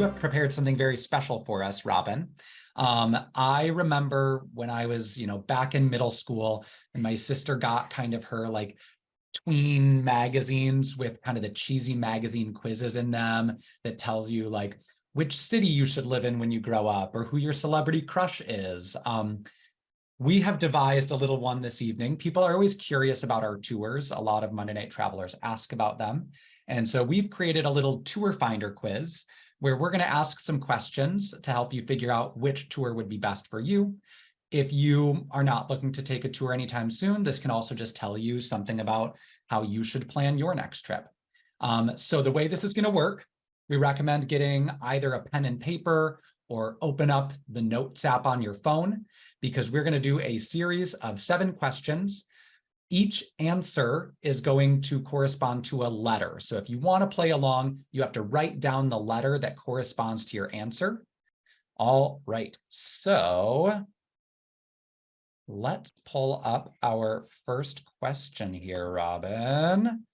you have prepared something very special for us, Robin. I remember when I was, back in middle school, and my sister got kind of her like tween magazines with kind of the cheesy magazine quizzes in them that tells you like which city you should live in when you grow up or who your celebrity crush is. We have devised a little one this evening. People are always curious about our tours. A lot of Monday Night Travelers ask about them. And so we've created a little tour finder quiz where we're going to ask some questions to help you figure out which tour would be best for you. If you are not looking to take a tour anytime soon, this can also just tell you something about how you should plan your next trip. So the way this is going to work, we recommend getting either a pen and paper or open up the Notes app on your phone, because we're going to do a series of 7 questions. Each answer is going to correspond to a letter. So if you want to play along, you have to write down the letter that corresponds to your answer. All right, so let's pull up our first question here, Robin.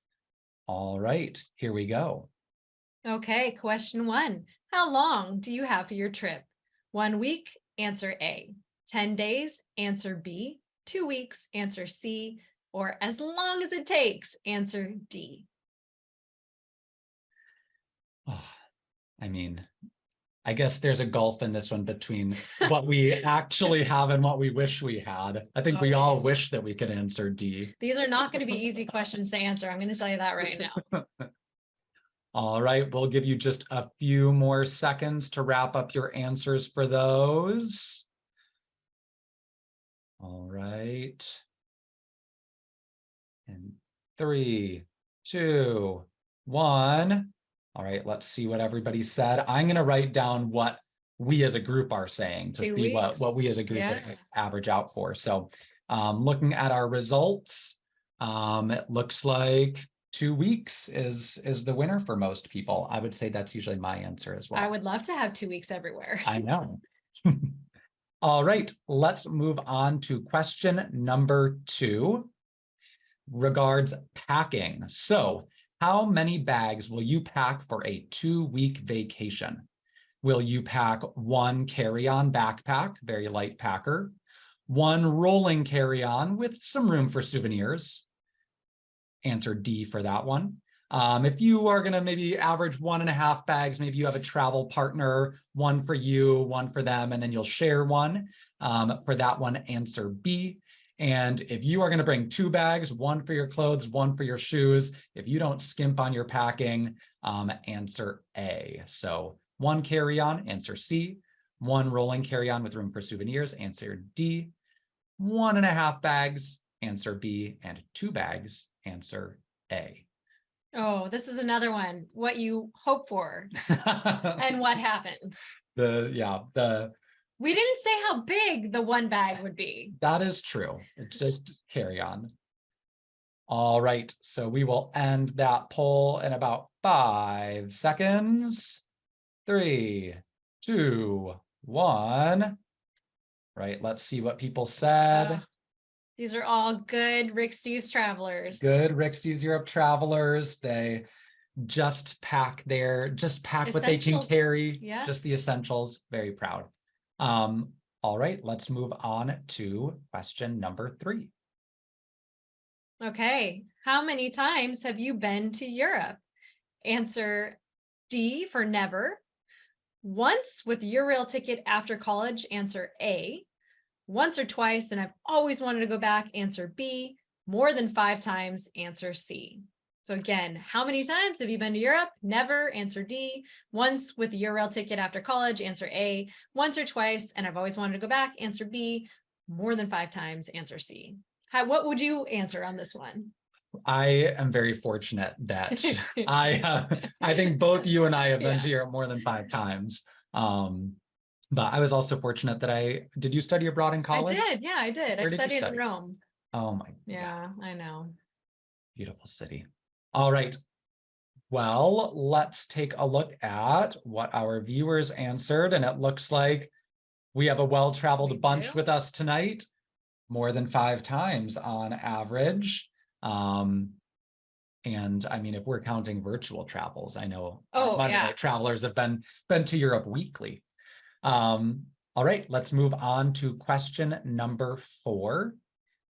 All right, here we go. Okay, question 1. How long do you have for your trip? 1 week, answer A. 10 days, answer B. 2 weeks, answer C. Or as long as it takes, answer D. Oh, I mean, I guess there's a gulf in this one between what we actually have and what we wish we had. I think we all wish that we could answer D. These are not going to be easy questions to answer. I'm going to tell you that right now. All right, we'll give you just a few more seconds to wrap up your answers for those. All right. And 3, 2, 1. All right, let's see what everybody said. I'm going to write down what we as a group are saying to see what we as a group would average out for. So looking at our results, it looks like 2 weeks is the winner for most people. I would say that's usually my answer as well. I would love to have 2 weeks everywhere. I know. All right, let's move on to question number 2. Regards packing. So how many bags will you pack for a 2-week vacation? Will you pack 1 carry-on backpack, very light packer, 1 rolling carry-on with some room for souvenirs? Answer D for that one. If you are going to maybe average 1.5 bags, maybe you have a travel partner, 1 for you, 1 for them, and then you'll share 1. For that one, answer B. And if you are going to bring 2 bags, 1 for your clothes, 1 for your shoes, if you don't skimp on your packing, answer A. So 1 carry-on, answer C. 1 rolling carry-on with room for souvenirs, answer D. 1.5 bags, answer B. And 2 bags, answer A. Oh, this is another one. What you hope for and what happens. We didn't say how big the 1 bag would be. That is true. It's just carry on. All right, so we will end that poll in about 5 seconds. 3, 2, 1. Right, let's see what people said. These are all good Rick Steves travelers. Good Rick Steves Europe travelers. They just pack what they can carry. Yes. Just the essentials. Very proud. All right, let's move on to question number 3. Okay, how many times have you been to Europe? Answer D for never. Once with Eurail ticket after college, answer A. Once or twice, and I've always wanted to go back, answer B. More than 5 times, answer C. So again, how many times have you been to Europe? Never, answer D. Once with a Eurail ticket after college, answer A. Once or twice, and I've always wanted to go back, answer B. More than 5 times, answer C. What would you answer on this one? I am very fortunate that I think both you and I have been to Europe more than 5 times. But I was also fortunate that did you study abroad in college? I did. Yeah, I did. I studied in Rome. Oh my. Yeah, I know. Beautiful city. All right. Well, let's take a look at what our viewers answered. And it looks like we have a well-traveled bunch with us tonight, more than 5 times on average. And I mean, if we're counting virtual travels, I know Oh, Monday yeah. Night Travelers have been to Europe weekly. All right, let's move on to question number 4,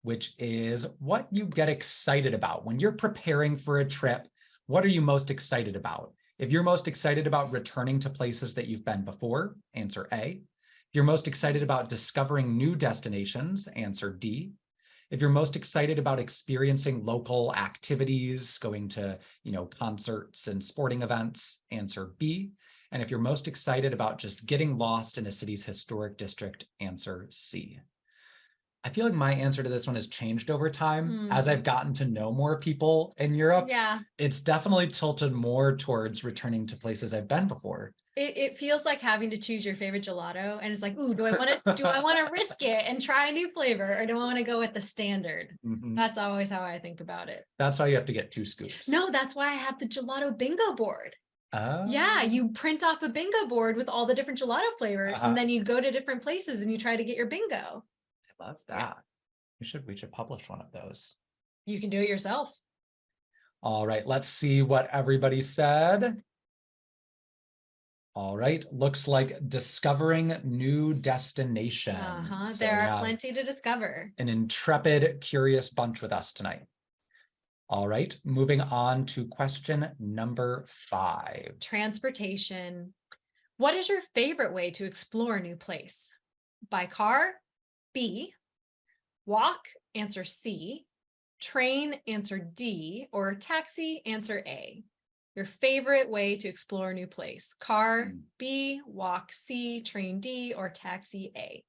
which is what you get excited about when you're preparing for a trip. What are you most excited about? If you're most excited about returning to places that you've been before, answer A. If you're most excited about discovering new destinations, answer D. If you're most excited about experiencing local activities, going to, concerts and sporting events, answer B. And if you're most excited about just getting lost in a city's historic district, answer C. I feel like my answer to this one has changed over time. As I've gotten to know more people in Europe, Yeah. it's definitely tilted more towards returning to places I've been before. It feels like having to choose your favorite gelato, and it's like, ooh, do I want to risk it and try a new flavor, or do I want to go with the standard? That's always how I think about it. That's why you have to get 2 scoops. No, that's why I have the gelato bingo board. Oh. Yeah, you print off a bingo board with all the different gelato flavors, and then you go to different places and you try to get your bingo. I love that. We should publish one of those. You can do it yourself. All right, let's see what everybody said. All right, looks like discovering new destinations. There are plenty to discover. An intrepid, curious bunch with us tonight. All right, moving on to question number 5. Transportation. What is your favorite way to explore a new place? By car, B. Walk, answer C. Train, answer D. Or taxi, answer A. Your favorite way to explore a new place? Car, B. Walk, C. Train, D. Or taxi, A.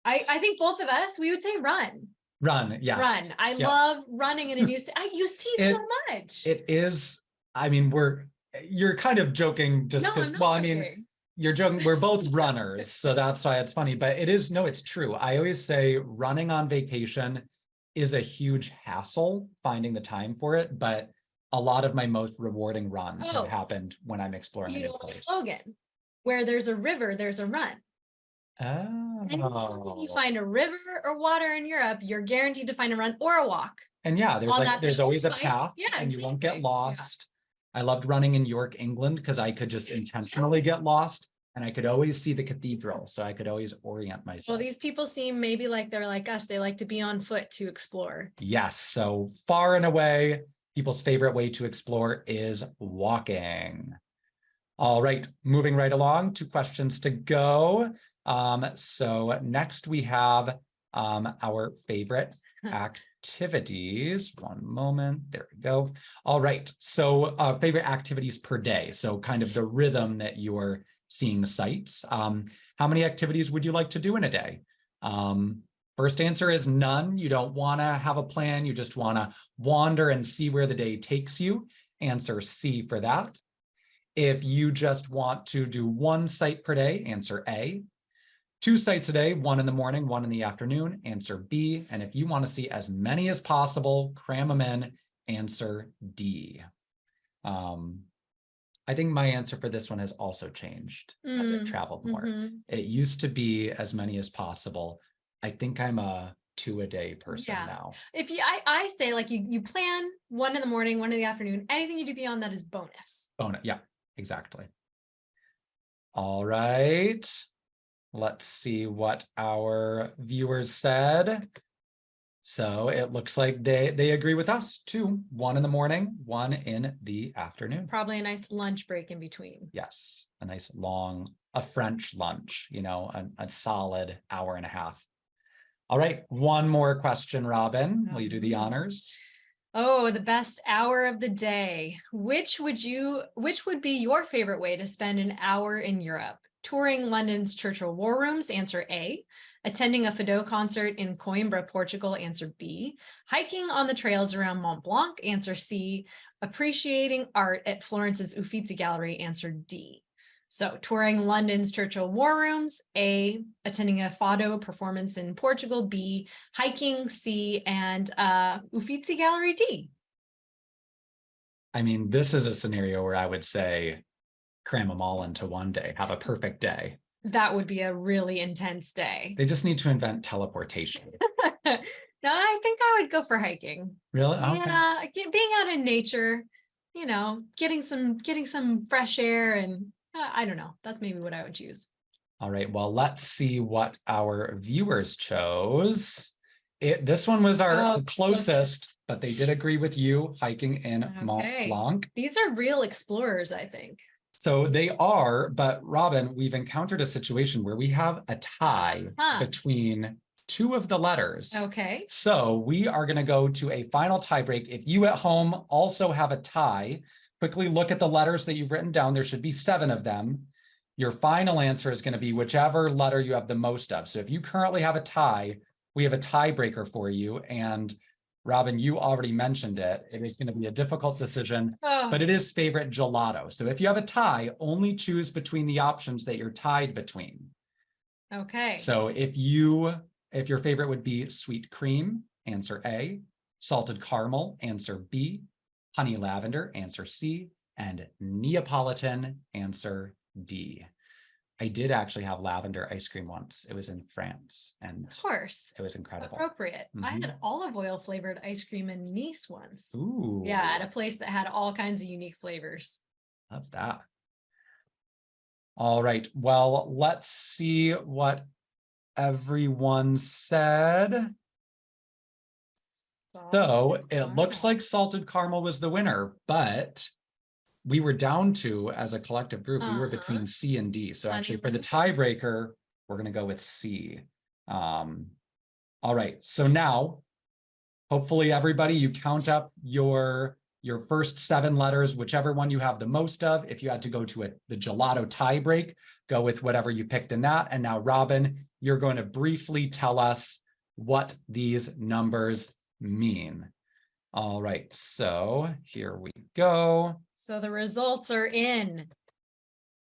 I think both of us, we would say run. Run, yes. Run. I love running in a new city. You see so much. It is, I mean, you're kind of joking just because, you're joking, we're both runners, so that's why it's funny, but it's true. I always say running on vacation is a huge hassle finding the time for it, but a lot of my most rewarding runs have happened when I'm exploring a new place. Slogan, where there's a river, there's a run. Oh. Anytime you find a river or water in Europe, you're guaranteed to find a run or a walk. And yeah, there's always a path, and you won't get lost. I loved running in York, England, because I could just intentionally get lost, and I could always see the cathedral, so I could always orient myself. Well, these people seem maybe like they're like us. They like to be on foot to explore. Yes, so far and away, people's favorite way to explore is walking. All right, moving right along, 2 questions to go. So next we have our favorite activities. One moment, there we go. All right, so favorite activities per day. So kind of the rhythm that you're seeing sites. How many activities would you like to do in a day? First answer is none. You don't want to have a plan. You just want to wander and see where the day takes you. Answer C for that. If you just want to do 1 site per day, answer A. 2 sites a day, 1 in the morning, 1 in the afternoon, answer B. And if you want to see as many as possible, cram them in, answer D. I think my answer for this one has also changed as I've traveled more. It used to be as many as possible. I think I'm a 2 a day person now. If I say like you plan 1 in the morning, 1 in the afternoon, anything you do beyond that is bonus. Bonus, yeah, exactly. All right. Let's see what our viewers said. So it looks like they agree with us too. 1 in the morning, 1 in the afternoon. Probably a nice lunch break in between. Yes, a nice long, a French lunch, a solid hour and a half. All right, 1 more question, Robin. Will you do the honors? Oh, the best hour of the day. Which would be your favorite way to spend an hour in Europe? Touring London's Churchill War Rooms, answer A. Attending a Fado concert in Coimbra, Portugal, answer B. Hiking on the trails around Mont Blanc, answer C. Appreciating art at Florence's Uffizi Gallery, answer D. So touring London's Churchill War Rooms, A. Attending a Fado performance in Portugal, B. Hiking, C. And Uffizi Gallery, D. I mean, this is a scenario where I would say cram them all into one day, have a perfect day. That would be a really intense day. They just need to invent teleportation. No, I think I would go for hiking. Really? Okay. Yeah, being out in nature, getting some fresh air, and I don't know. That's maybe what I would choose. All right, well, let's see what our viewers chose. This one was our Oh, closest, but they did agree with you, hiking in Mont Okay. Blanc. These are real explorers, I think. So they are, but Robin, we've encountered a situation where we have a tie between two of the letters. Okay. So we are going to go to a final tie break. If you at home also have a tie, quickly look at the letters that you've written down. There should be 7 of them. Your final answer is going to be whichever letter you have the most of. So if you currently have a tie, we have a tiebreaker for you. And Robin, you already mentioned it. It is going to be a difficult decision, but it is favorite gelato. So if you have a tie, only choose between the options that you're tied between. Okay. So if your favorite would be sweet cream, answer A, salted caramel, answer B, honey lavender, answer C, and Neapolitan, answer D. I did actually have lavender ice cream once. It was in France, and of course, it was incredible. Appropriate. I had olive oil flavored ice cream in Nice once. Ooh. Yeah, at a place that had all kinds of unique flavors. Love that. All right. Well, let's see what everyone said. So it looks like salted caramel was the winner, but we were down to, as a collective group, we were between C and D. So actually for the tiebreaker, we're going to go with C. All right. So now, hopefully everybody, you count up your first 7 letters, whichever one you have the most of. If you had to go to the gelato tiebreak, go with whatever you picked in that. And now, Robin, you're going to briefly tell us what these numbers mean. All right, so here we go. So the results are in.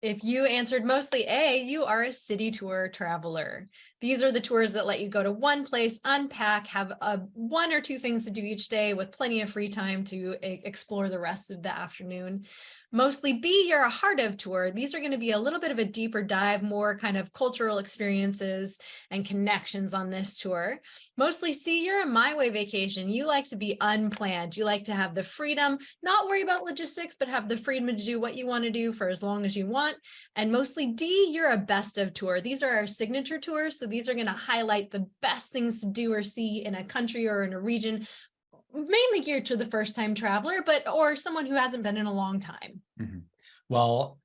If you answered mostly A, you are a city tour traveler. These are the tours that let you go to one place, unpack, have 1 or 2 things to do each day with plenty of free time to explore the rest of the afternoon. Mostly B, you're a heart of tour. These are going to be a little bit of a deeper dive, more kind of cultural experiences and connections on this tour. Mostly C, you're a my way vacation. You like to be unplanned. You like to have the freedom, not worry about logistics, but have the freedom to do what you want to do for as long as you want. And mostly D, you're a best of tour. These are our signature tours. So these are going to highlight the best things to do or see in a country or in a region, mainly geared to the first time traveler, or someone who hasn't been in a long time. Well,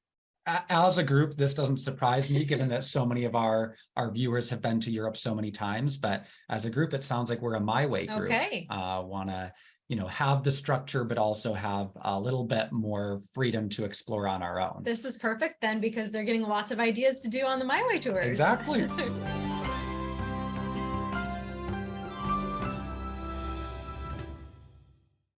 as a group, this doesn't surprise me, given that so many of our viewers have been to Europe so many times. But as a group, it sounds like we're a My Way group. Okay. Want to have the structure, but also have a little bit more freedom to explore on our own. This is perfect then, because they're getting lots of ideas to do on the My Way tours. Exactly.